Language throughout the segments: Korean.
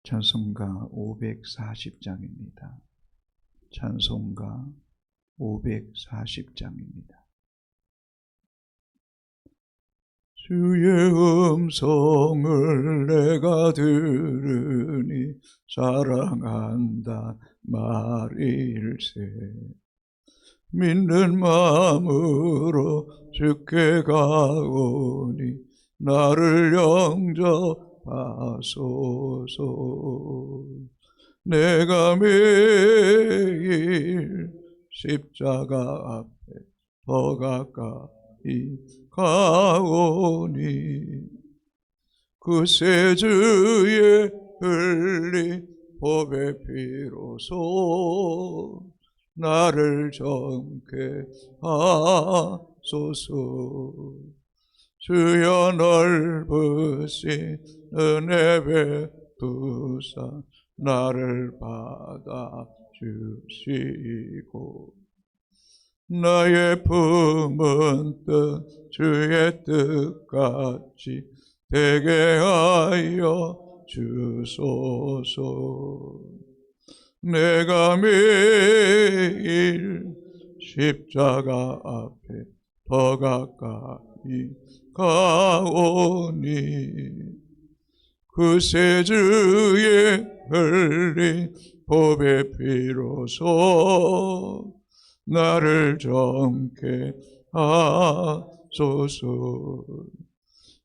찬송가 540장입니다. 찬송가 540장입니다. 주의 음성을 내가 들으니 사랑한다 말일세. 믿는 마음으로 주께 가오니 나를 영접하소서. 내가 매일 십자가 앞에 더 가까이 가오니 그새 주의 흘린 보배 피로소 나를 정케 하소서. 주여 넓으신 은혜 베푸사 나를 받아 주시고 나의 품은 뜻 주의 뜻같이 되게 하여 주소서. 내가 매일 십자가 앞에 더 가까이 가오니 그새 주의 흘린 보배 피로소 나를 정케 하소서.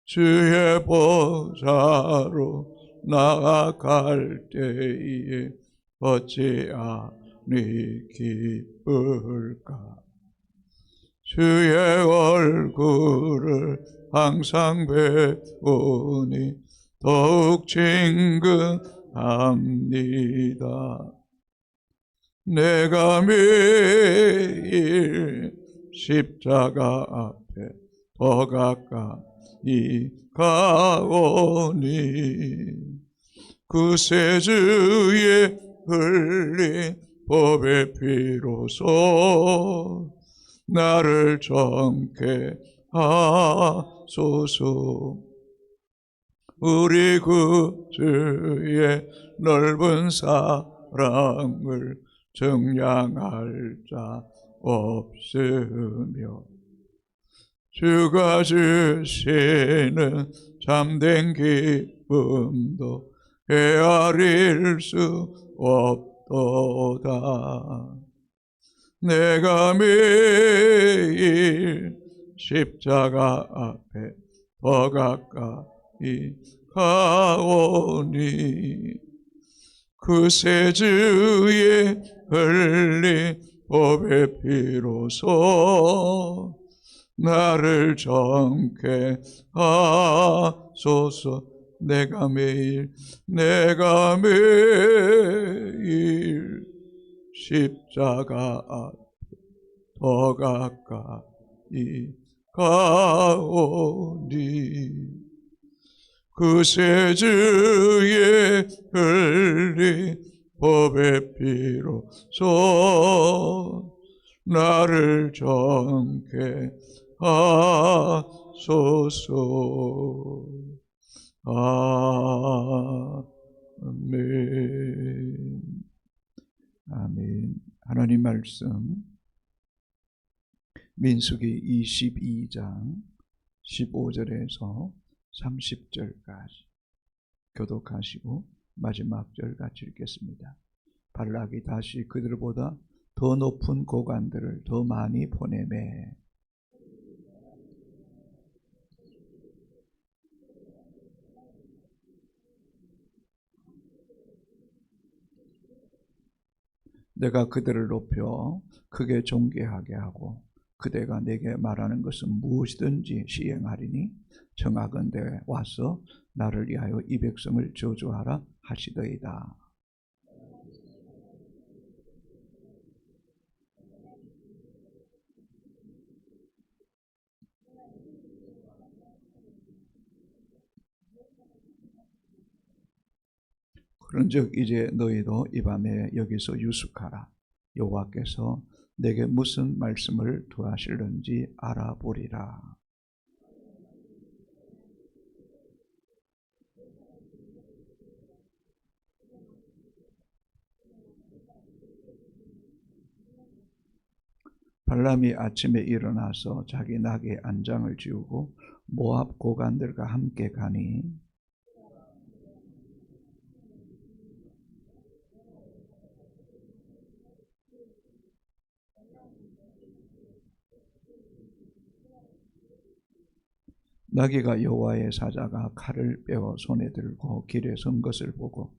주의 보좌로 나아갈 때에 어찌하니 기쁠까. 주의 얼굴을 항상 배우니 더욱 친근합니다. 내가 매일 십자가 앞에 더 가까이 가오니 그새 주의 흘린 보배 피로소 나를 정케 하소서. 우리 구주의 넓은 사랑을 증량할 자 없으며 주가 주시는 참된 기쁨도 헤아릴 수 없도다. 내가 매일 십자가 앞에 더 가까이 가오니 그새 주의 흘린 보배 피로소 나를 정케 하소서. 내가 매일 십자가 앞에 더 가까이 가오니 그새 주의 흘린 보배 피로소 나를 정케 하소서. 아멘. 아멘. 하나님 말씀 민수기 22장 15절에서 30절까지 교독하시고 마지막 절 같이 읽겠습니다. 발락이 다시 그들보다 더 높은 고관들을 더 많이 보내매 내가 그들을 높여 크게 존귀하게 하고 그대가 내게 말하는 것은 무엇이든지 시행하리니 청하건대 와서 나를 위하여 이 백성을 저주하라 하시더이다. 그런즉 이제 너희도 이 밤에 여기서 유숙하라. 여호와께서 내게 무슨 말씀을 더하실는지 알아보리라. 발람이 아침에 일어나서 자기 나귀의 안장을 지우고 모압 고관들과 함께 가니 나귀가 여호와의 사자가 칼을 빼어 손에 들고 길에 선 것을 보고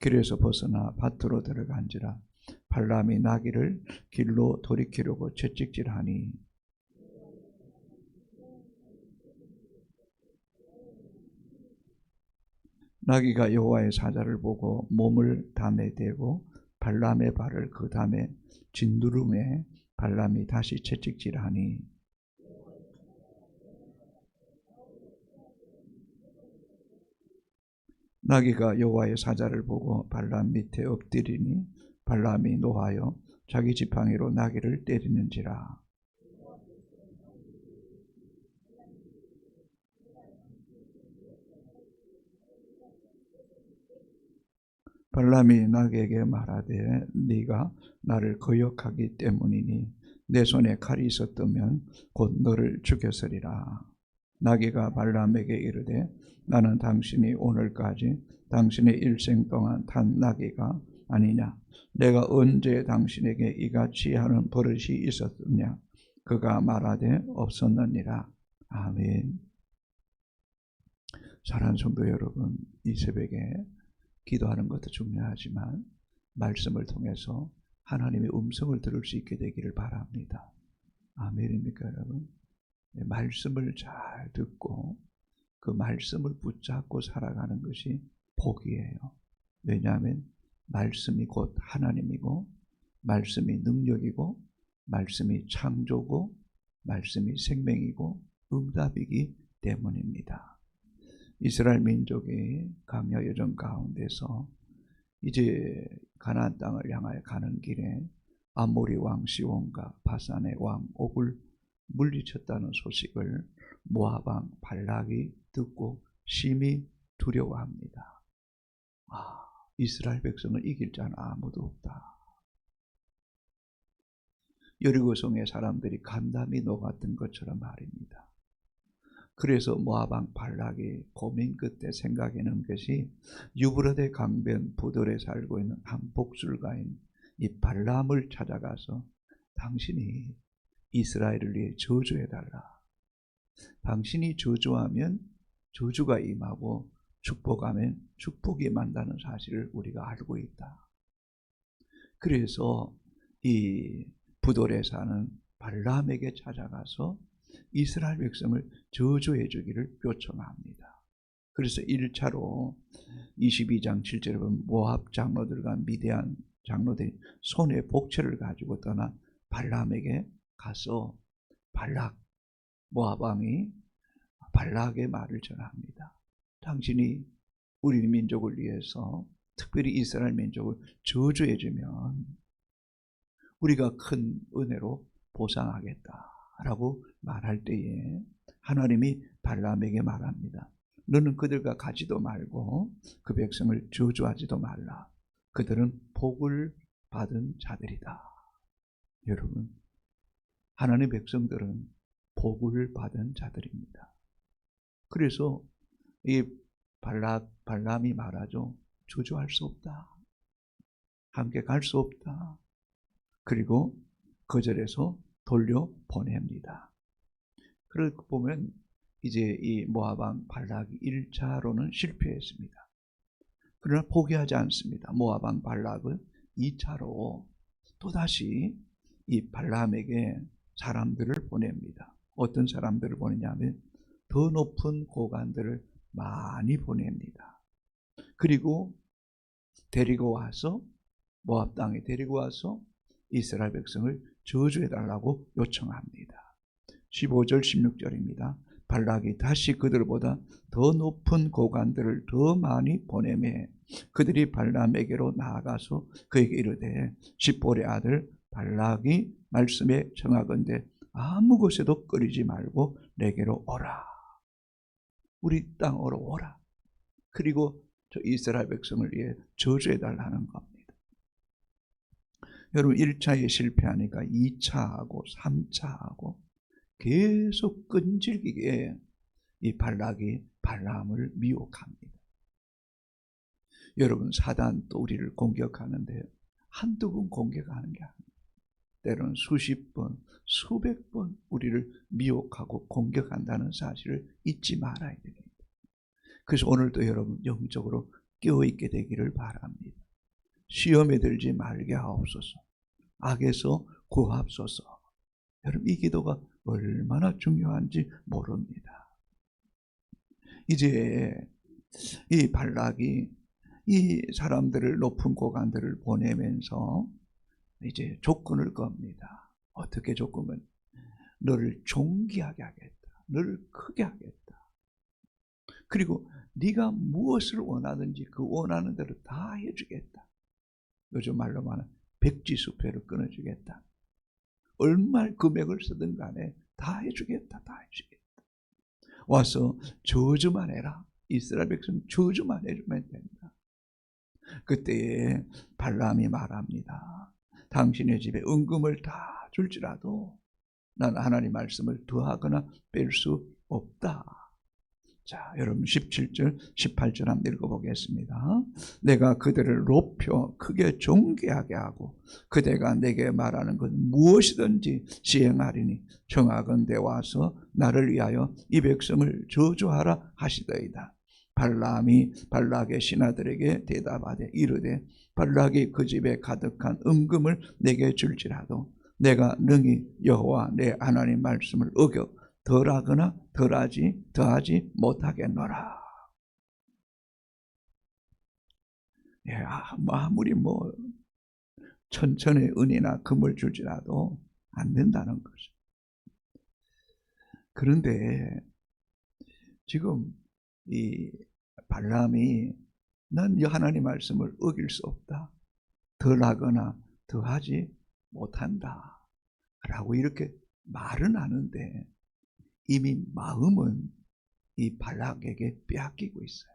길에서 벗어나 밭으로 들어간지라. 발람이 나귀를 길로 돌이키려고 채찍질하니 나귀가 여호와의 사자를 보고 몸을 담에 대고 발람의 발을 그 담에 진두름에 발람이 다시 채찍질하니 나귀가 여호와의 사자를 보고 발람 밑에 엎드리니 발람이 노하여 자기 지팡이로 나귀를 때리는지라. 발람이 나귀에게 말하되 네가 나를 거역하기 때문이니 내 손에 칼이 있었다면 곧 너를 죽였으리라. 나귀가 발람에게 이르되 나는 당신이 오늘까지 당신의 일생 동안 탄 나귀가 아니냐. 내가 언제 당신에게 이같이 하는 버릇이 있었느냐. 그가 말하되 없었느니라. 아멘. 사랑하는 성도 여러분, 이 새벽에 기도하는 것도 중요하지만 말씀을 통해서 하나님의 음성을 들을 수 있게 되기를 바랍니다. 아멘입니까 여러분? 말씀을 잘 듣고 그 말씀을 붙잡고 살아가는 것이 복이에요. 왜냐하면 말씀이 곧 하나님이고 말씀이 능력이고 말씀이 창조고 말씀이 생명이고 응답이기 때문입니다. 이스라엘 민족이 광야 여정 가운데서 이제 가나안 땅을 향하여 가는 길에 아모리 왕 시온과 바산의 왕 옥을 물리쳤다는 소식을 모압 왕 발락이 듣고 심히 두려워합니다. 이스라엘 백성을 이길 자는 아무도 없다. 여리고성의 사람들이 간담이 녹았던 것처럼 말입니다. 그래서 모압 왕 발락이 고민 끝에 생각해낸 것이 유브라데 강변 부돌에 살고 있는 한 복술가인 이 발람을 찾아가서 당신이 이스라엘을 위해 저주해달라. 당신이 저주하면 저주가 임하고 축복하면 축복이 임한다는 사실을 우리가 알고 있다. 그래서 이 부돌에 사는 발람에게 찾아가서 이스라엘 백성을 저주해 주기를 요청합니다. 그래서 1차로 22장 7절에 보면 모압 장로들과 미디안 장로들이 손에 복채를 가지고 떠나 발람에게 가서 발락 모압 왕이 발락의 말을 전합니다. 당신이 우리 민족을 위해서 특별히 이스라엘 민족을 저주해 주면 우리가 큰 은혜로 보상하겠다라고 말할 때에 하나님이 발람에게 말합니다. 너는 그들과 가지도 말고 그 백성을 저주하지도 말라. 그들은 복을 받은 자들이다. 여러분, 하나님의 백성들은 복을 받은 자들입니다. 그래서 이 발람이 말하죠. 저주할 수 없다. 함께 갈 수 없다. 그리고 거절해서 돌려보냅니다. 그렇게 보면 이제 이 모압 왕 발락이 1차로는 실패했습니다. 그러나 포기하지 않습니다. 모압 왕 발락은 2차로 또다시 이 발람에게 사람들을 보냅니다. 어떤 사람들을 보내냐면 더 높은 고관들을 많이 보냅니다. 그리고 데리고 와서 모압 땅에 데리고 와서 이스라엘 백성을 저주해달라고 요청합니다. 15절 16절입니다. 발락이 다시 그들보다 더 높은 고관들을 더 많이 보내매 그들이 발람에게로 나아가서 그에게 이르되 십볼의 아들 발락이 말씀에 청하건대 아무 곳에도 끓이지 말고 내게로 오라. 우리 땅으로 오라. 그리고 저 이스라엘 백성을 위해 저주해달라는 겁니다. 여러분 1차에 실패하니까 2차하고 3차하고 계속 끈질기게 이 발락이 발람을 미혹합니다. 여러분 사단 또 우리를 공격하는데 한두 번 공격하는 게 아니에요. 때로는 수십 번, 수백 번 우리를 미혹하고 공격한다는 사실을 잊지 말아야 됩니다. 그래서 오늘도 여러분 영적으로 깨어있게 되기를 바랍니다. 시험에 들지 말게 하옵소서. 악에서 구하옵소서. 여러분 이 기도가 얼마나 중요한지 모릅니다. 이제 이 발락이 이 사람들을 높은 고관들을 보내면서 이제 조건을 겁니다. 어떻게 조건은? 너를 존귀하게 하겠다. 너를 크게 하겠다. 그리고 네가 무엇을 원하든지 그 원하는 대로 다 해주겠다. 요즘 말로 말하는 백지수표를 끊어주겠다. 얼마 금액을 쓰든 간에 다 해주겠다. 다 해주겠다. 와서 저주만 해라. 이스라엘 백성 저주만 해주면 된다. 그때에 발람이 말합니다. 당신의 집에 은금을 다 줄지라도 난 하나님 말씀을 더하거나 뺄 수 없다. 자, 여러분 17절, 18절 한번 읽어보겠습니다. 내가 그들을 높여 크게 존귀하게 하고 그대가 내게 말하는 것 무엇이든지 시행하리니 청하건대 와서 나를 위하여 이 백성을 저주하라 하시더이다. 발람이 발락의 신하들에게 대답하되 이르되 발락이 그 집에 가득한 은금을 내게 줄지라도 내가 능히 여호와 내 하나님 말씀을 어겨 덜하거나 더하지 못하겠노라. 예, 아무리 천천의 은이나 금을 줄지라도 안 된다는 거죠. 그런데 지금 이 발람이 난 하나님 말씀을 어길 수 없다. 덜하거나 더하지 못한다. 라고 이렇게 말은 하는데 이미 마음은 이 발락에게 빼앗기고 있어요.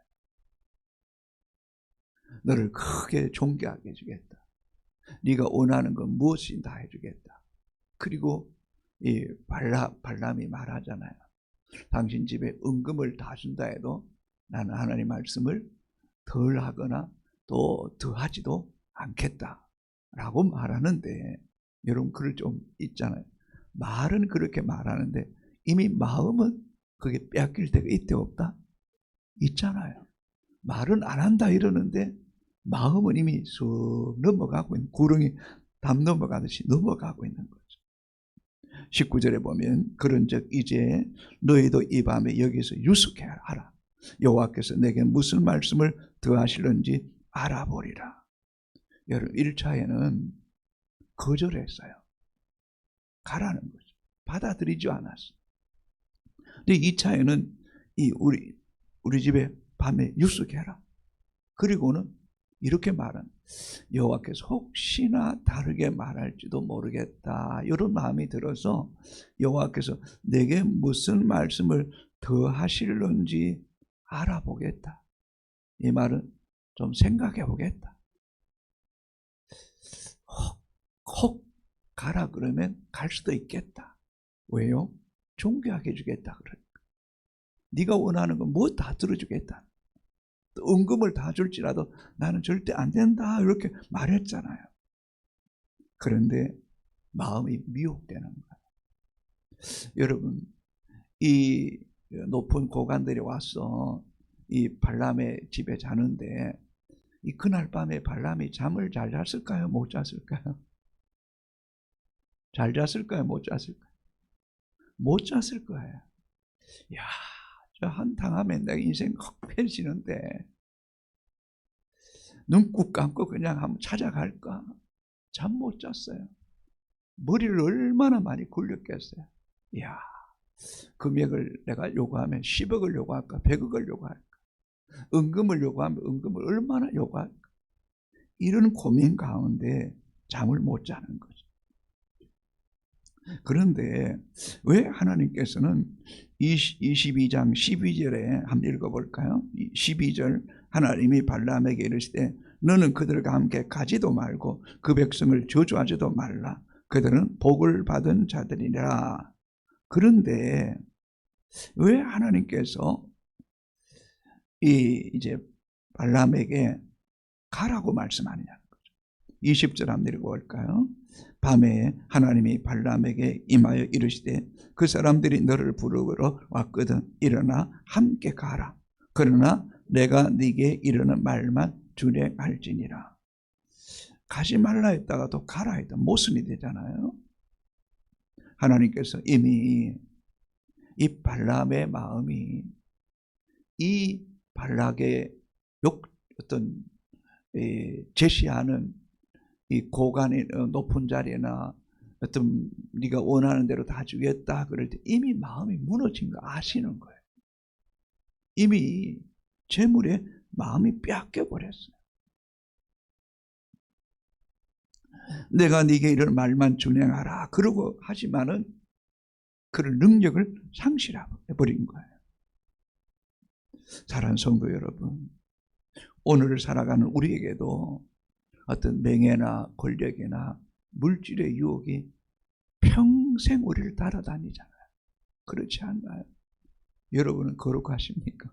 너를 크게 존귀하게 해주겠다. 네가 원하는 건 무엇이든 다 해주겠다. 그리고 이 발람이 말하잖아요. 당신 집에 은금을 다 준다 해도 나는 하나님 말씀을 덜 하거나 또 더하지도 않겠다 라고 말하는데 여러분 그럴 좀 있잖아요. 말은 그렇게 말하는데 이미 마음은 그게 빼앗길 때가 있대 없다? 있잖아요. 말은 안 한다 이러는데 마음은 이미 쑥 넘어가고 있는, 구렁이 담 넘어가듯이 넘어가고 있는 거죠. 19절에 보면 그런즉 이제 너희도 이 밤에 여기서 유숙하라. 여호와께서 내게 무슨 말씀을 더하실는지 알아보리라. 여러분 1차에는 거절했어요. 가라는 거죠. 받아들이지 않았어. 근데 2차에는 우리 집에 밤에 유숙해라. 그리고는 이렇게 말은 여호와께서 혹시나 다르게 말할지도 모르겠다. 이런 마음이 들어서 여호와께서 내게 무슨 말씀을 더 하실는지 알아보겠다. 이 말은 좀 생각해 보겠다. 혹 가라 그러면 갈 수도 있겠다. 왜요? 존귀하게 해주겠다. 그러니까. 네가 원하는 건 뭐 다 들어주겠다. 은금을 다 줄지라도 나는 절대 안 된다. 이렇게 말했잖아요. 그런데 마음이 미혹되는 거예요. 여러분, 이 높은 고관들이 와서 이 발람의 집에 자는데 이 그날 밤에 발람이 잠을 잘 잤을까요? 못 잤을까요? 잘 잤을까요? 못 잤을까요? 못 잤을 거예요. 야, 저 한탕하면 내 인생 확 펼치는데 눈 꾹 감고 그냥 한번 찾아갈까? 잠 못 잤어요. 머리를 얼마나 많이 굴렸겠어요. 이야, 금액을 내가 요구하면 10억을 요구할까? 100억을 요구할까? 은금을 요구하면 은금을 얼마나 요구할까? 이런 고민 가운데 잠을 못 자는 거죠. 그런데 왜 하나님께서는 22장 12절에 한번 읽어볼까요? 12절 하나님이 발람에게 이르시되 너는 그들과 함께 가지도 말고 그 백성을 저주하지도 말라. 그들은 복을 받은 자들이라. 그런데 왜 하나님께서 이제 발람에게 가라고 말씀하느냐는 거죠. 20절 한번 읽어볼까요? 밤에 하나님이 발람에게 임하여 이르시되 그 사람들이 너를 부르러 왔거든. 일어나 함께 가라. 그러나 내가 네게 이르는 말만 준행할지니라. 가지 말라 했다가도 가라 했다 모순이 되잖아요. 하나님께서 이미 이 발람의 마음이 이 발락의 어떤 제시하는 이 고관의 높은 자리나 어떤 네가 원하는 대로 다 주겠다 그럴 때 이미 마음이 무너진 거 아시는 거예요. 이미 재물에 마음이 빼앗겨 버렸어요. 내가 네게 이런 말만 준행하라 그러고 하지만은 그럴 능력을 상실해버린 거예요. 사랑하는 성도 여러분, 오늘을 살아가는 우리에게도 어떤 명예나 권력이나 물질의 유혹이 평생 우리를 따라다니잖아요. 그렇지 않나요? 여러분은 거룩하십니까?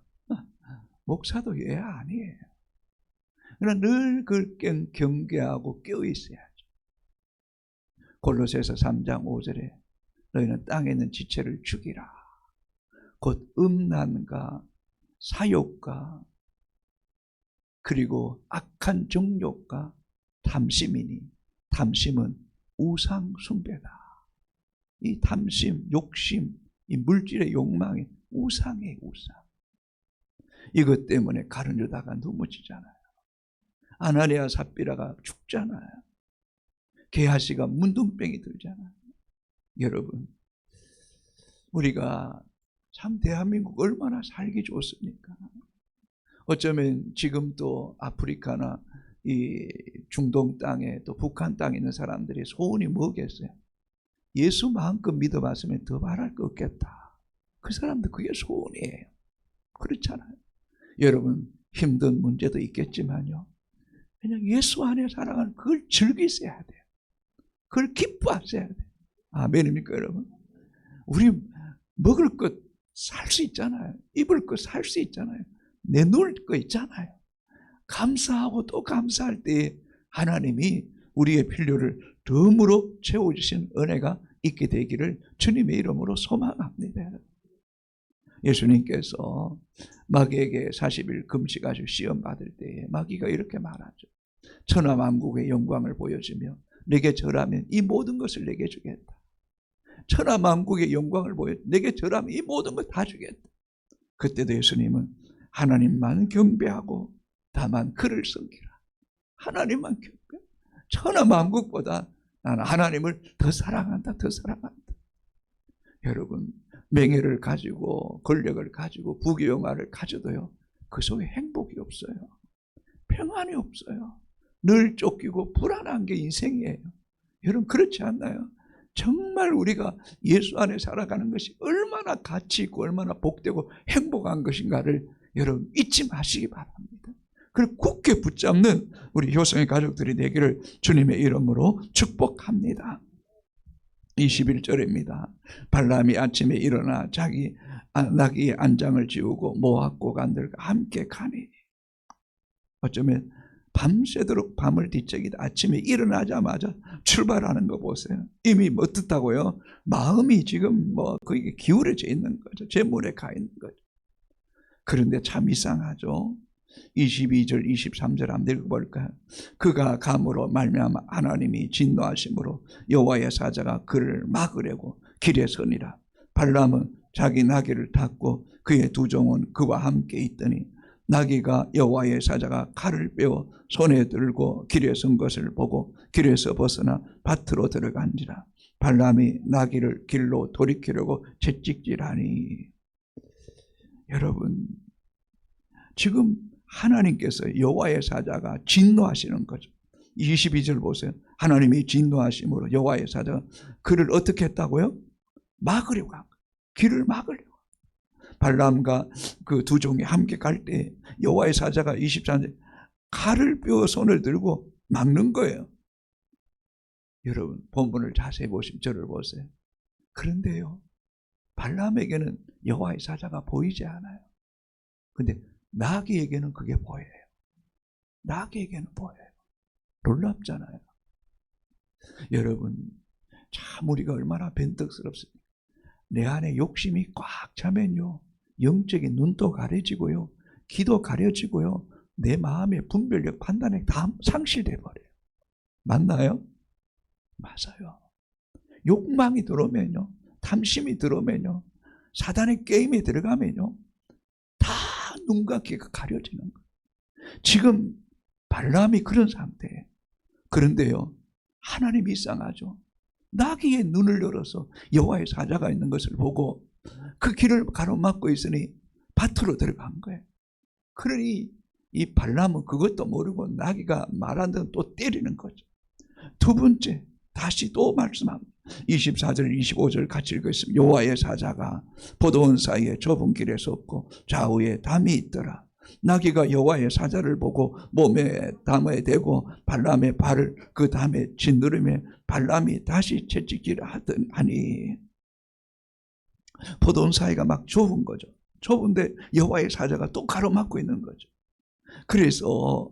목사도 예 아니에요. 그러나 늘 그걸 경계하고 껴있어야죠. 골로새서 3장 5절에 너희는 땅에 있는 지체를 죽이라. 곧 음란과 사욕과 그리고 악한 정욕과 탐심이니 탐심은 우상 숭배다. 이 탐심, 욕심, 이 물질의 욕망이 우상이에요. 우상. 이것 때문에 가르려다가 넘어지잖아요. 아나니아 삽비라가 죽잖아요. 게하시가 문둥병이 들잖아요. 여러분, 우리가 참 대한민국 얼마나 살기 좋습니까? 어쩌면 지금 또 아프리카나 이 중동 땅에 또 북한 땅에 있는 사람들이 소원이 뭐겠어요? 예수만큼 믿어봤으면 더 바랄 거 없겠다. 그 사람들 그게 소원이에요. 그렇잖아요. 여러분 힘든 문제도 있겠지만요. 그냥 예수 안에 살아가는 그걸 즐기셔야 돼요. 그걸 기뻐하셔야 돼요. 아멘입니까 여러분? 우리 먹을 것 살 수 있잖아요. 입을 것 살 수 있잖아요. 내놓을 거 있잖아요. 감사하고 또 감사할 때 하나님이 우리의 필요를 덤으로 채워주신 은혜가 있게 되기를 주님의 이름으로 소망합니다. 예수님께서 마귀에게 40일 금식하시고 시험 받을 때에 마귀가 이렇게 말하죠. 천하만국의 영광을 보여주며 내게 절하면 이 모든 것을 내게 주겠다. 천하만국의 영광을 보여 내게 절하면 이 모든 것 다 주겠다. 그때도 예수님은 하나님만 경배하고 다만 그를 섬기라. 하나님만 경배. 천하만국보다 나는 하나님을 더 사랑한다. 더 사랑한다. 여러분 명예를 가지고 권력을 가지고 부귀영화를 가져도요. 그 속에 행복이 없어요. 평안이 없어요. 늘 쫓기고 불안한 게 인생이에요. 여러분 그렇지 않나요? 정말 우리가 예수 안에 살아가는 것이 얼마나 가치 있고 얼마나 복되고 행복한 것인가를 여러분 잊지 마시기 바랍니다. 그리고 굳게 붙잡는 우리 효성의 가족들이 되기를 주님의 이름으로 축복합니다. 21절입니다. 발람이 아침에 일어나 자기 나귀의 안장을 지우고 모압 고관들과 함께 가니. 어쩌면 밤새도록 밤을 뒤척이다 아침에 일어나자마자 출발하는 거 보세요. 이미 어떻다고요? 마음이 지금 거기 기울어져 있는 거죠. 재물에 가 있는 거죠. 그런데 참 이상하죠. 22절 23절 한번 읽어볼까요? 그가 감으로 말미암아 하나님이 진노하심으로 여호와의 사자가 그를 막으려고 길에 서니라. 발람은 자기 나귀를 탔고 그의 두 종은 그와 함께 있더니 나귀가 여호와의 사자가 칼을 빼어 손에 들고 길에 선 것을 보고 길에서 벗어나 밭으로 들어간지라. 발람이 나귀를 길로 돌이키려고 채찍질하니. 여러분 지금 하나님께서 여호와의 사자가 진노하시는 거죠. 22절 보세요. 하나님이 진노하심으로 여호와의 사자가 그를 어떻게 했다고요? 막으려고 한 거예요. 길을 막으려고. 발람과 그 두 종이 함께 갈 때 여호와의 사자가 24절 칼을 뼈 손을 들고 막는 거예요. 여러분 본문을 자세히 보시면 저를 보세요. 그런데요, 발람에게는 여호와의 사자가 보이지 않아요. 근데 나귀에게는 그게 보여요. 나귀에게는 보여요. 놀랍잖아요. 여러분 참 우리가 얼마나 변덕스럽습니까? 내 안에 욕심이 꽉 차면요, 영적인 눈도 가려지고요, 귀도 가려지고요, 내 마음의 분별력, 판단력 다 상실돼 버려요. 맞나요? 맞아요. 욕망이 들어오면요, 탐심이 들어오면요, 사단의 게임에 들어가면요, 다 눈과 귀가 가려지는 거예요. 지금 발람이 그런 상태예요. 그런데요, 하나님이 이상하죠. 나귀의 눈을 열어서 여호와의 사자가 있는 것을 보고 그 길을 가로막고 있으니 밭으로 들어간 거예요. 그러니 이 발람은 그것도 모르고 나귀가 말한 대로 또 때리는 거죠. 두 번째 다시 또 말씀합니다. 24절 25절 같이 읽겠습니다. 여호와의 사자가 포도원 사이에 좁은 길에 섰고 좌우에 담이 있더라. 나귀가 여호와의 사자를 보고 몸에 담에 대고 발람의 발을 그 담에 짓누르며 발람이 다시 채찍질을 하니 포도원 사이가 막 좁은 거죠. 좁은데 여호와의 사자가 또 가로막고 있는 거죠. 그래서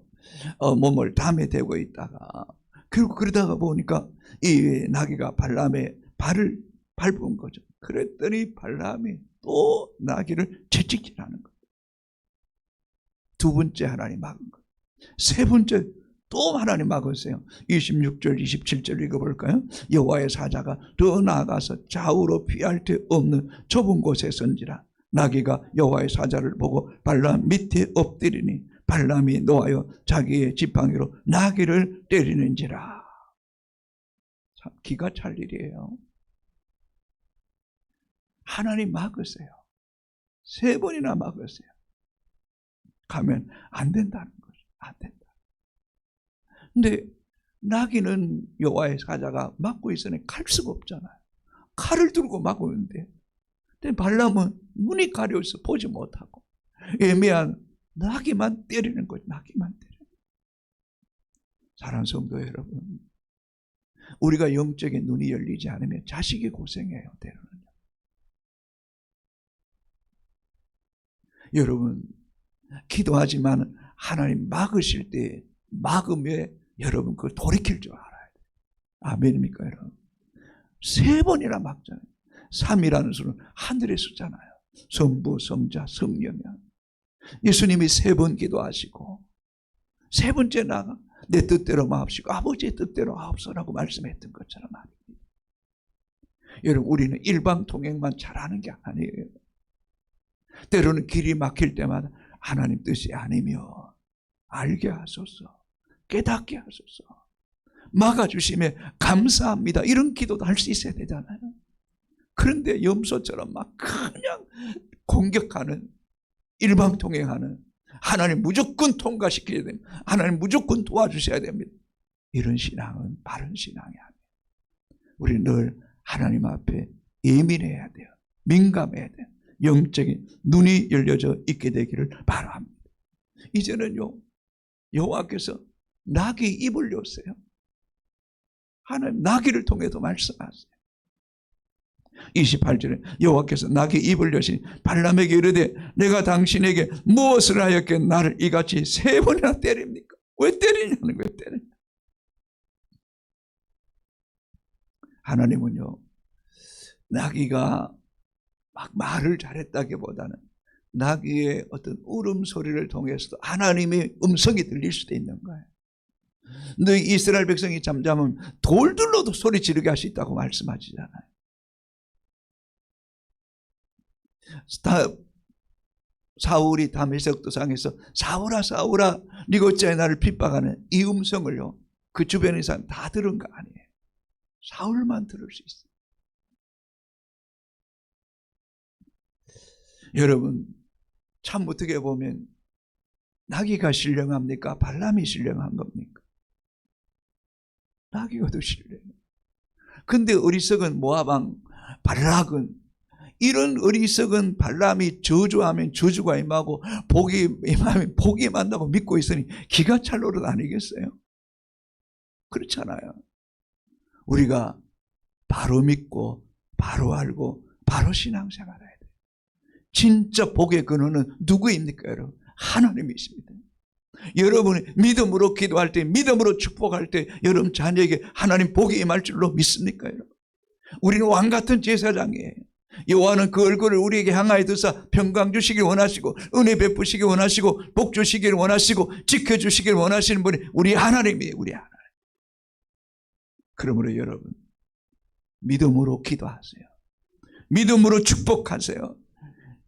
몸을 담에 대고 있다가 결국 그러다가 보니까 이 나귀가 발람의 발을 밟은 거죠. 그랬더니 발람이 또 나귀를 채찍질하는 거예요. 두 번째 하나님 막은 거예요. 세 번째 또 하나님 막으세요. 26절 27절 읽어볼까요? 여호와의 사자가 더 나아가서 좌우로 피할 데 없는 좁은 곳에 선지라. 나귀가 여호와의 사자를 보고 발람 밑에 엎드리니 발람이 놓아여 자기의 지팡이로 나귀를 때리는지라. 참 기가 찰 일이에요. 하나님 막으세요. 세 번이나 막으세요. 가면 안 된다는 거죠. 안 된다. 근데 나귀는 여호와의 사자가 막고 있으니 갈 수가 없잖아요. 칼을 들고 막고 있는데, 근데 발람은 눈이 가려서 보지 못하고 애매한 나귀만 때리는 거죠. 나귀만 때리는 거죠. 사랑하는 성도 여러분, 우리가 영적인 눈이 열리지 않으면 자식이 고생해요. 때로는요. 여러분 기도하지만 하나님 막으실 때 막음에 여러분 그걸 돌이킬 줄 알아야 돼요. 아멘입니까 여러분? 세 번이나 막잖아요. 3이라는 수는 하늘의 수잖아요. 성부, 성자, 성령이야. 예수님이 세 번 기도하시고 세 번째 나가 내 뜻대로 마옵시고 아버지의 뜻대로 하옵소라고 말씀했던 것처럼 말입니다. 여러분 우리는 일방통행만 잘하는 게 아니에요. 때로는 길이 막힐 때마다 하나님 뜻이 아니며 알게 하소서, 깨닫게 하소서, 막아주시면 감사합니다, 이런 기도도 할 수 있어야 되잖아요. 그런데 염소처럼 막 그냥 공격하는, 일방통행하는, 하나님 무조건 통과시켜야 됩니다, 하나님 무조건 도와주셔야 됩니다, 이런 신앙은 바른 신앙이 아니에요. 우리는 늘 하나님 앞에 예민해야 돼요. 민감해야 돼요. 영적인 눈이 열려져 있게 되기를 바랍니다. 이제는요, 여호와께서 나귀 입을 여세요. 하나님 나귀를 통해서 말씀하세요. 28절에 여호와께서 나귀 입을 여시니 발람에게 이르되 내가 당신에게 무엇을 하였기에 나를 이같이 세 번이나 때립니까? 왜 때리냐는 거예요. 때리냐. 하나님은요, 나귀가 막 말을 잘했다기보다는 나귀의 어떤 울음소리를 통해서도 하나님의 음성이 들릴 수도 있는 거예요. 너희 이스라엘 백성이 잠잠하면 돌들로도 소리 지르게 할 수 있다고 말씀하시잖아요. 사울이 다메섹 도상에서 사울아 사울아 네가 어찌하여 나를 핍박하는 이 음성을요, 그 주변의 사람 다 들은 거 아니에요. 사울만 들을 수 있어요. 여러분 참 어떻게 보면 나귀가 신령합니까? 발람이 신령한 겁니까? 나귀가 더 신령해요. 근데 어리석은 모압 왕 발락은 이런 어리석은 발람이 저주하면 저주가 임하고 복이 임하면 복이 임한다고 믿고 있으니 기가 찰 노릇 아니겠어요? 그렇잖아요. 우리가 바로 믿고 바로 알고 바로 신앙생활 해야 돼요. 진짜 복의 근원은 누구입니까, 여러분? 하나님이십니다. 여러분이 믿음으로 기도할 때, 믿음으로 축복할 때 여러분 자녀에게 하나님 복이 임할 줄로 믿습니까, 여러분? 우리는 왕같은 제사장이에요. 여호와는 그 얼굴을 우리에게 향하여 드사 평강 주시길 원하시고 은혜 베푸시길 원하시고 복 주시길 원하시고 지켜주시길 원하시는 분이 우리 하나님이에요. 우리 하나님. 그러므로 여러분 믿음으로 기도하세요. 믿음으로 축복하세요.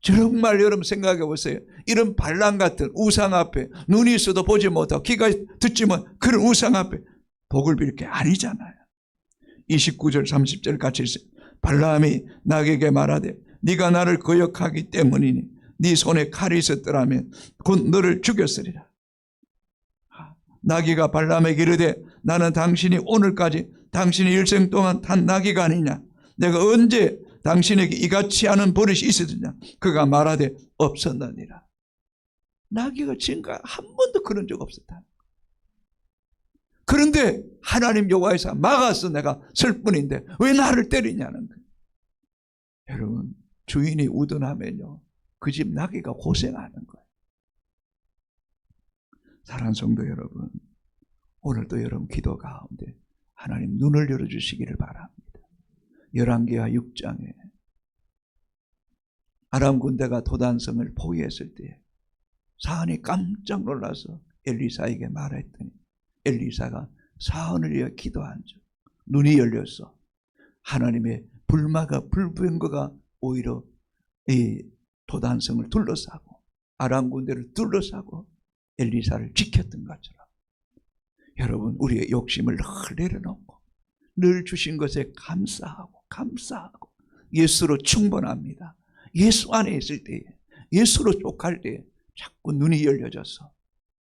정말 여러분 생각해 보세요. 이런 발람 같은 우상 앞에 눈이 있어도 보지 못하고 귀가 듣지만 그런 우상 앞에 복을 빌 게 아니잖아요. 29절 30절 같이 있어요. 발람이 나에게 말하되 네가 나를 거역하기 때문이니 네 손에 칼이 있었더라면 곧 너를 죽였으리라. 나귀가 발람에게 이르되 나는 당신이 오늘까지 당신의 일생 동안 탄 나귀가 아니냐. 내가 언제 당신에게 이같이 하는 버릇이 있었느냐. 그가 말하되 없었느니라. 나귀가 지금까지 한 번도 그런 적 없었다. 그런데 하나님 여호와에서 막아서 내가 설 뿐인데 왜 나를 때리냐는 거예요. 여러분 주인이 우둔하면요 그 집 나귀가 고생하는 거예요. 사랑하는 성도 여러분, 오늘도 여러분 기도 가운데 하나님 눈을 열어주시기를 바랍니다. 열왕기하 6장에 아람 군대가 도단성을 포위했을 때 사안이 깜짝 놀라서 엘리사에게 말했더니 엘리사가 사안을 위해 기도한 적 눈이 열렸어. 하나님의 불마가 불병거가 오히려 이 도단성을 둘러싸고 아람 군대를 둘러싸고 엘리사를 지켰던 것처럼 여러분 우리의 욕심을 늘 내려놓고 늘 주신 것에 감사하고 예수로 충분합니다. 예수 안에 있을 때에 예수로 족할 때에 자꾸 눈이 열려져서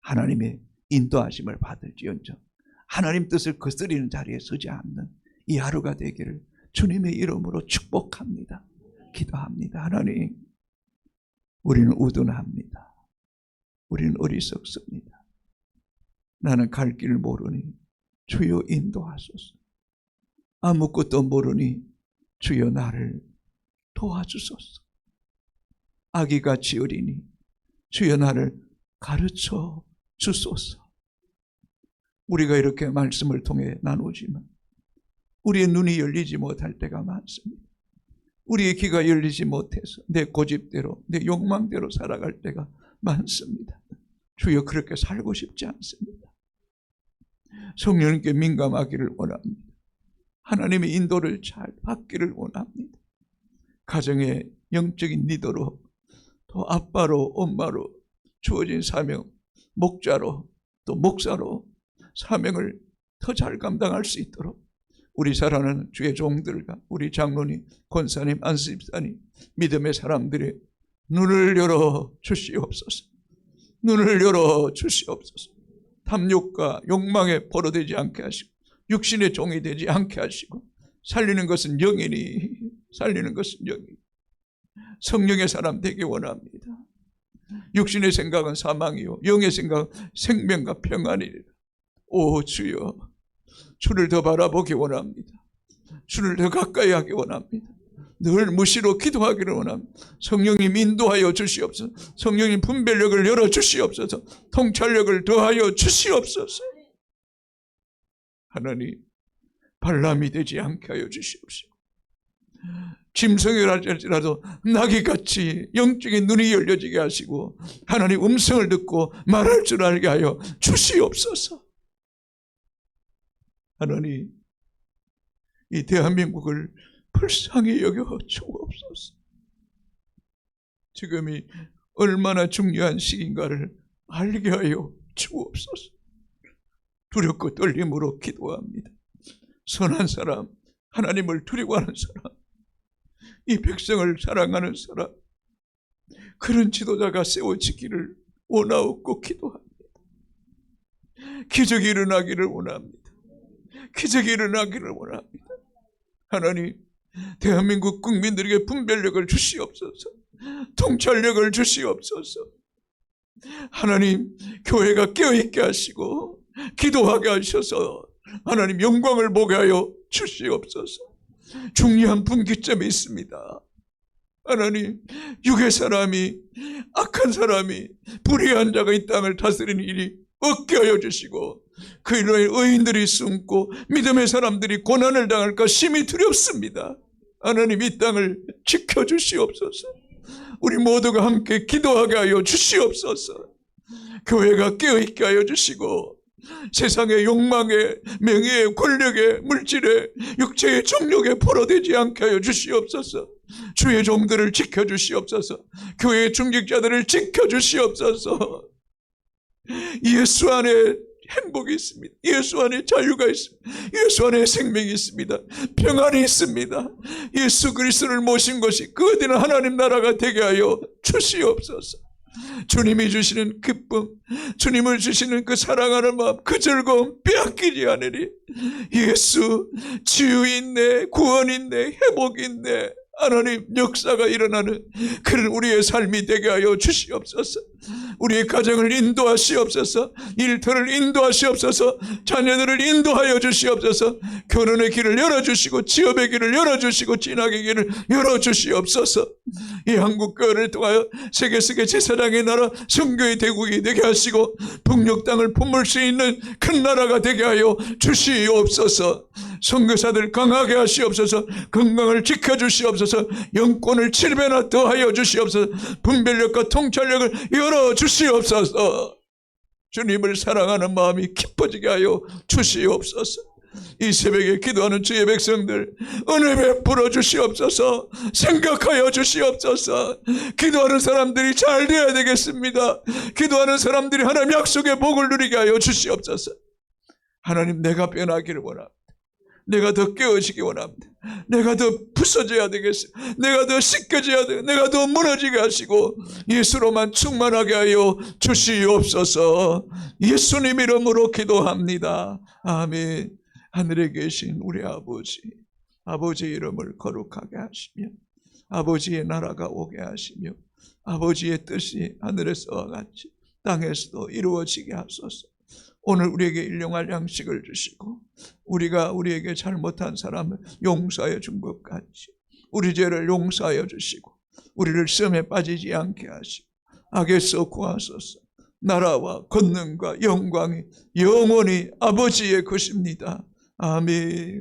하나님의 인도하심을 받을지언정 하나님 뜻을 거스리는 자리에 서지 않는 이 하루가 되기를 주님의 이름으로 축복합니다. 기도합니다. 하나님 우리는 우둔합니다. 우리는 어리석습니다. 나는 갈 길을 모르니 주여 인도하소서. 아무것도 모르니 주여 나를 도와주소서. 아기같이 어리니 주여 나를 가르쳐 주소서. 우리가 이렇게 말씀을 통해 나누지만 우리의 눈이 열리지 못할 때가 많습니다. 우리의 귀가 열리지 못해서 내 고집대로 내 욕망대로 살아갈 때가 많습니다. 주여 그렇게 살고 싶지 않습니다. 성령님께 민감하기를 원합니다. 하나님의 인도를 잘 받기를 원합니다. 가정의 영적인 리더로 또 아빠로 엄마로 주어진 사명, 목자로 또 목사로 사명을 더 잘 감당할 수 있도록 우리 사랑하는 주의 종들과 우리 장로님, 권사님, 안수집사님, 믿음의 사람들의 눈을 열어 주시옵소서. 눈을 열어 주시옵소서. 탐욕과 욕망에 버려되지 않게 하시고 육신의 종이 되지 않게 하시고 살리는 것은 영이니 살리는 것은 영이니 성령의 사람 되기 원합니다. 육신의 생각은 사망이요 영의 생각은 생명과 평안이라. 오 주여 주를 더 바라보기 원합니다. 주를 더 가까이 하기 원합니다. 늘 무시로 기도하기를 원합니다. 성령님 인도하여 주시옵소서. 성령님 분별력을 열어 주시옵소서. 통찰력을 더하여 주시옵소서. 하나님 발람이 되지 않게 하여 주시옵소서. 짐승이랄지라도 나귀같이 영적인 눈이 열려지게 하시고 하나님 음성을 듣고 말할 줄 알게 하여 주시옵소서. 하나님 이 대한민국을 불쌍히 여겨 주옵소서. 지금이 얼마나 중요한 시기인가를 알게 하여 주옵소서. 두렵고 떨림으로 기도합니다. 선한 사람, 하나님을 두려워하는 사람, 이 백성을 사랑하는 사람, 그런 지도자가 세워지기를 원하옵고 기도합니다. 기적이 일어나기를 원합니다. 기적이 일어나기를 원합니다. 하나님 대한민국 국민들에게 분별력을 주시옵소서. 통찰력을 주시옵소서. 하나님, 교회가 깨어있게 하시고 기도하게 하셔서 하나님 영광을 보게 하여 주시옵소서. 중요한 분기점이 있습니다. 하나님, 육의 사람이, 악한 사람이, 불의한 자가 이 땅을 다스리는 일이 없게 하여 주시고 그 일로 의인들이 숨고 믿음의 사람들이 고난을 당할까 심히 두렵습니다. 하나님, 이 땅을 지켜주시옵소서. 우리 모두가 함께 기도하게 하여 주시옵소서. 교회가 깨어있게 하여 주시고 세상의 욕망에, 명예에, 권력에, 물질에, 육체의 정욕에 포로되지 않게 하여 주시옵소서. 주의 종들을 지켜주시옵소서. 교회의 중직자들을 지켜주시옵소서. 예수 안에 행복이 있습니다. 예수 안에 자유가 있습니다. 예수 안에 생명이 있습니다. 평안이 있습니다. 예수 그리스도를 모신 것이 그 어디나 하나님 나라가 되게 하여 주시옵소서. 주님이 주시는 기쁨, 주님을 주시는 그 사랑하는 마음, 그 즐거움 빼앗기지 않으리. 예수, 치유 있네, 구원 있네, 회복 있네. 하나님, 역사가 일어나는 그런 우리의 삶이 되게 하여 주시옵소서. 우리의 가정을 인도하시옵소서. 일터를 인도하시옵소서. 자녀들을 인도하여 주시옵소서. 결혼의 길을 열어주시고 취업의 길을 열어주시고 진학의 길을 열어주시옵소서. 이 한국 교회를 통하여 세계 속의 제사장의 나라 선교의 대국이 되게 하시고 북녘 땅을 품을 수 있는 큰 나라가 되게 하여 주시옵소서. 선교사들 강하게 하시옵소서. 건강을 지켜주시옵소서. 영권을 7배나 더하여 주시옵소서. 분별력과 통찰력을 열어주시옵소서. 주님을 사랑하는 마음이 깊어지게 하여 주시옵소서. 이 새벽에 기도하는 주의 백성들 은혜 베풀어 주시옵소서. 생각하여 주시옵소서. 기도하는 사람들이 잘 되어야 되겠습니다. 기도하는 사람들이 하나님 약속의 복을 누리게 하여 주시옵소서. 하나님, 내가 변하기를 원합니다. 내가 더 깨어지기 원합니다. 내가 더 부서져야 되겠어요. 내가 더 씻겨져야 돼요. 내가 더 무너지게 하시고 예수로만 충만하게 하여 주시옵소서. 예수님 이름으로 기도합니다. 아멘. 하늘에 계신 우리 아버지, 아버지의 이름을 거룩하게 하시며 아버지의 나라가 오게 하시며 아버지의 뜻이 하늘에서와 같이 땅에서도 이루어지게 하소서. 오늘 우리에게 일용할 양식을 주시고 우리가 우리에게 잘못한 사람을 용서하여 준 것 같이 우리 죄를 용서하여 주시고 우리를 시험에 빠지지 않게 하시고 악에서 구하소서. 나라와 권능과 영광이 영원히 아버지의 것입니다. 아멘.